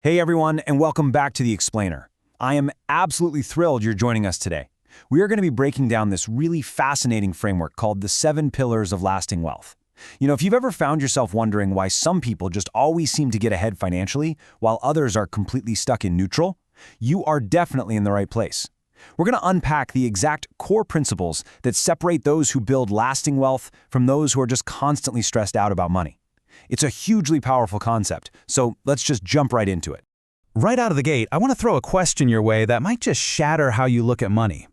Hey everyone, and welcome back to The Explainer. I am absolutely thrilled you're joining us today. We are going to be breaking down this really fascinating framework called the 7 Pillars of Lasting Wealth. If you've ever found yourself wondering why some people just always seem to get ahead financially, while others are completely stuck in neutral, you are definitely in the right place. We're going to unpack the exact core principles that separate those who build lasting wealth from those who are just constantly stressed out about money. It's a hugely powerful concept, so let's just jump right into it. Right out of the gate, I want to throw a question your way that might just shatter how you look at money.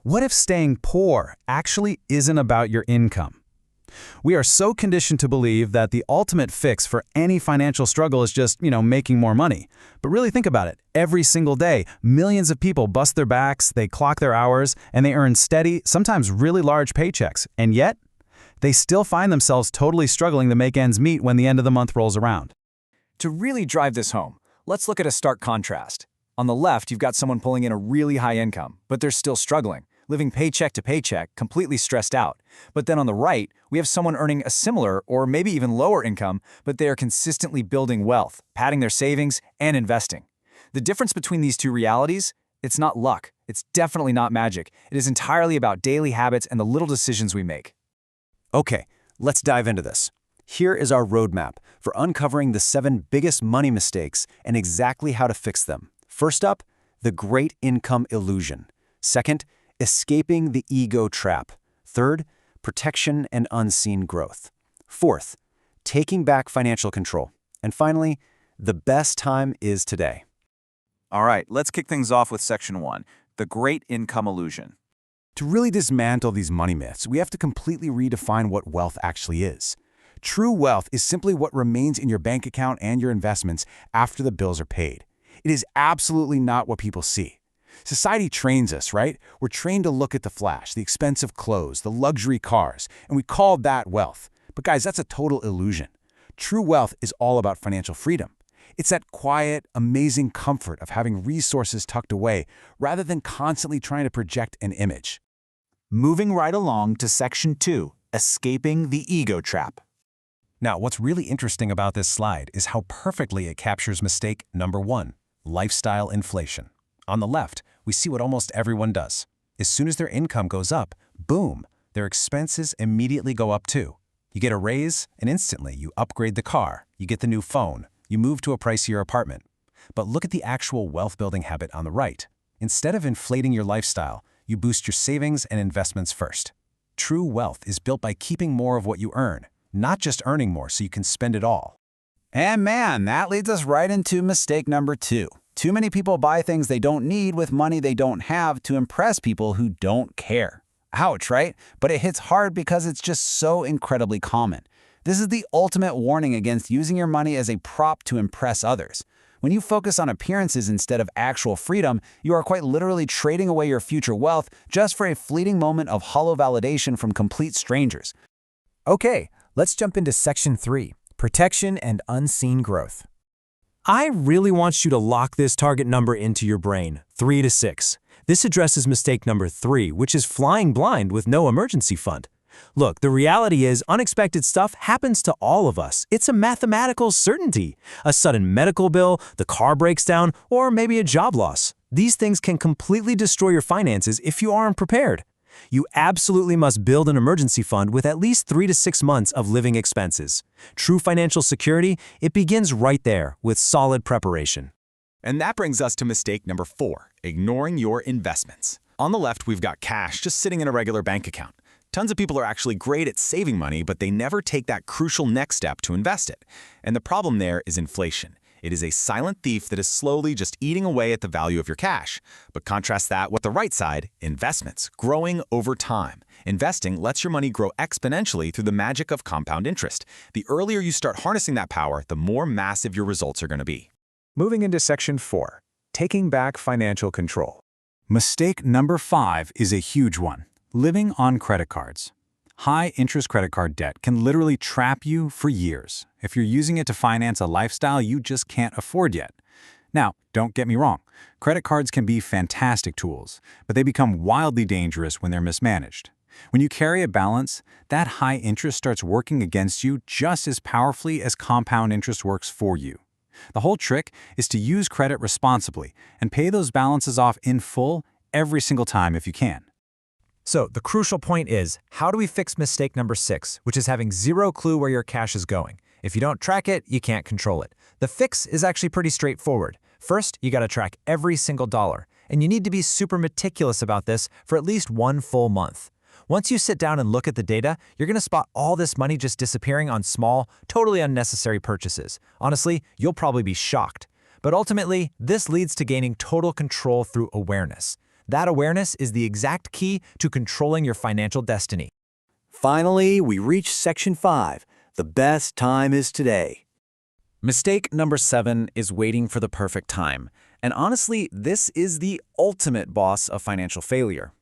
What if staying poor actually isn't about your income? We are so conditioned to believe that the ultimate fix for any financial struggle is just, making more money. But really think about it. Every single day, millions of people bust their backs, they clock their hours, and they earn steady, sometimes really large paychecks. And yet, they still find themselves totally struggling to make ends meet when the end of the month rolls around. To really drive this home, let's look at a stark contrast. On the left, you've got someone pulling in a really high income, but they're still struggling, living paycheck to paycheck, completely stressed out. But then on the right, we have someone earning a similar or maybe even lower income, but they are consistently building wealth, padding their savings, and investing. The difference between these two realities? It's not luck. It's definitely not magic. It is entirely about daily habits and the little decisions we make. Okay, let's dive into this. Here is our roadmap for uncovering the 7 biggest money mistakes and exactly how to fix them. First up, the great income illusion. Second, escaping the ego trap. Third, protection and unseen growth. Fourth, taking back financial control. And finally, the best time is today. All right, let's kick things off with Section 1, the great income illusion. To really dismantle these money myths, we have to completely redefine what wealth actually is. True wealth is simply what remains in your bank account and your investments after the bills are paid. It is absolutely not what people see. Society trains us, right? We're trained to look at the flash, the expensive clothes, the luxury cars, and we call that wealth. But guys, that's a total illusion. True wealth is all about financial freedom. It's that quiet, amazing comfort of having resources tucked away rather than constantly trying to project an image. Moving right along to Section 2, escaping the ego trap. Now, what's really interesting about this slide is how perfectly it captures mistake number 1, lifestyle inflation. On the left, we see what almost everyone does. As soon as their income goes up, boom, their expenses immediately go up too. You get a raise, and instantly you upgrade the car, you get the new phone, you move to a pricier apartment. But look at the actual wealth-building habit on the right. Instead of inflating your lifestyle, you boost your savings and investments first. True wealth is built by keeping more of what you earn, not just earning more so you can spend it all. And man, that leads us right into mistake number 2. Too many people buy things they don't need with money they don't have to impress people who don't care. Ouch, right? But it hits hard because it's just so incredibly common. This is the ultimate warning against using your money as a prop to impress others. When you focus on appearances instead of actual freedom, you are quite literally trading away your future wealth just for a fleeting moment of hollow validation from complete strangers. Okay, let's jump into Section 3, protection and unseen growth. I really want you to lock this target number into your brain, 3 to 6. This addresses mistake number 3, which is flying blind with no emergency fund. Look, the reality is unexpected stuff happens to all of us. It's a mathematical certainty. A sudden medical bill, the car breaks down, or maybe a job loss. These things can completely destroy your finances if you aren't prepared. You absolutely must build an emergency fund with at least 3 to 6 months of living expenses. True financial security, it begins right there with solid preparation. And that brings us to mistake number 4, ignoring your investments. On the left, we've got cash just sitting in a regular bank account. Tons of people are actually great at saving money, but they never take that crucial next step to invest it. And the problem there is inflation. It is a silent thief that is slowly just eating away at the value of your cash. But contrast that with the right side, investments, growing over time. Investing lets your money grow exponentially through the magic of compound interest. The earlier you start harnessing that power, the more massive your results are going to be. Moving into Section 4, taking back financial control. Mistake number 5 is a huge one. Living on credit cards. High-interest credit card debt can literally trap you for years if you're using it to finance a lifestyle you just can't afford yet. Now, don't get me wrong. Credit cards can be fantastic tools, but they become wildly dangerous when they're mismanaged. When you carry a balance, that high interest starts working against you just as powerfully as compound interest works for you. The whole trick is to use credit responsibly and pay those balances off in full every single time if you can. So the crucial point is, how do we fix mistake number 6, which is having zero clue where your cash is going? If you don't track it, you can't control it. The fix is actually pretty straightforward. First, you got to track every single dollar, and you need to be super meticulous about this for at least 1 full month. Once you sit down and look at the data, you're going to spot all this money just disappearing on small, totally unnecessary purchases. Honestly, you'll probably be shocked. But ultimately, this leads to gaining total control through awareness. That awareness is the exact key to controlling your financial destiny. Finally, we reach section 5. The best time is today. Mistake number 7 is waiting for the perfect time. And honestly, this is the ultimate boss of financial failure.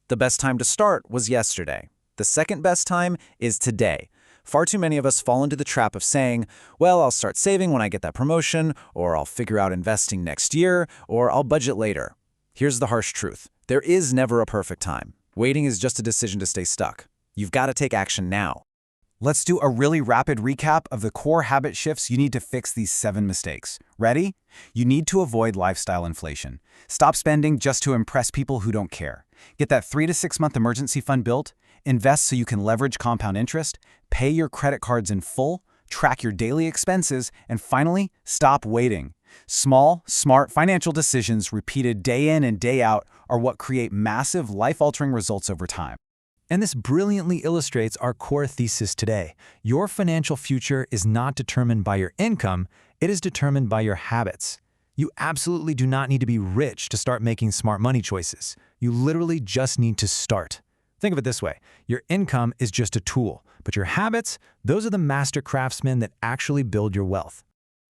The best time to start was yesterday. The second best time is today. Far too many of us fall into the trap of saying, well, I'll start saving when I get that promotion, or I'll figure out investing next year, or I'll budget later. Here's the harsh truth. There is never a perfect time. Waiting is just a decision to stay stuck. You've got to take action now. Let's do a really rapid recap of the core habit shifts you need to fix these 7 mistakes. Ready? You need to avoid lifestyle inflation. Stop spending just to impress people who don't care. Get that 3 to 6 month emergency fund built, invest so you can leverage compound interest, pay your credit cards in full, track your daily expenses, and finally, stop waiting. Small, smart financial decisions repeated day in and day out are what create massive, life-altering results over time. And this brilliantly illustrates our core thesis today. Your financial future is not determined by your income, it is determined by your habits. You absolutely do not need to be rich to start making smart money choices. You literally just need to start. Think of it this way. Your income is just a tool, but your habits, those are the master craftsmen that actually build your wealth.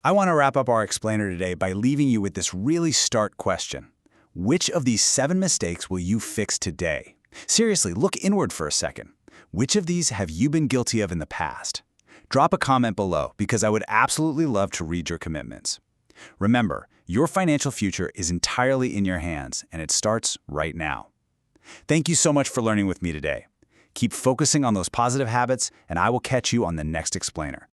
I want to wrap up our explainer today by leaving you with this really start question. Which of these 7 mistakes will you fix today? Seriously, look inward for a second. Which of these have you been guilty of in the past? Drop a comment below because I would absolutely love to read your commitments. Remember, your financial future is entirely in your hands, and it starts right now. Thank you so much for learning with me today. Keep focusing on those positive habits, and I will catch you on the next explainer.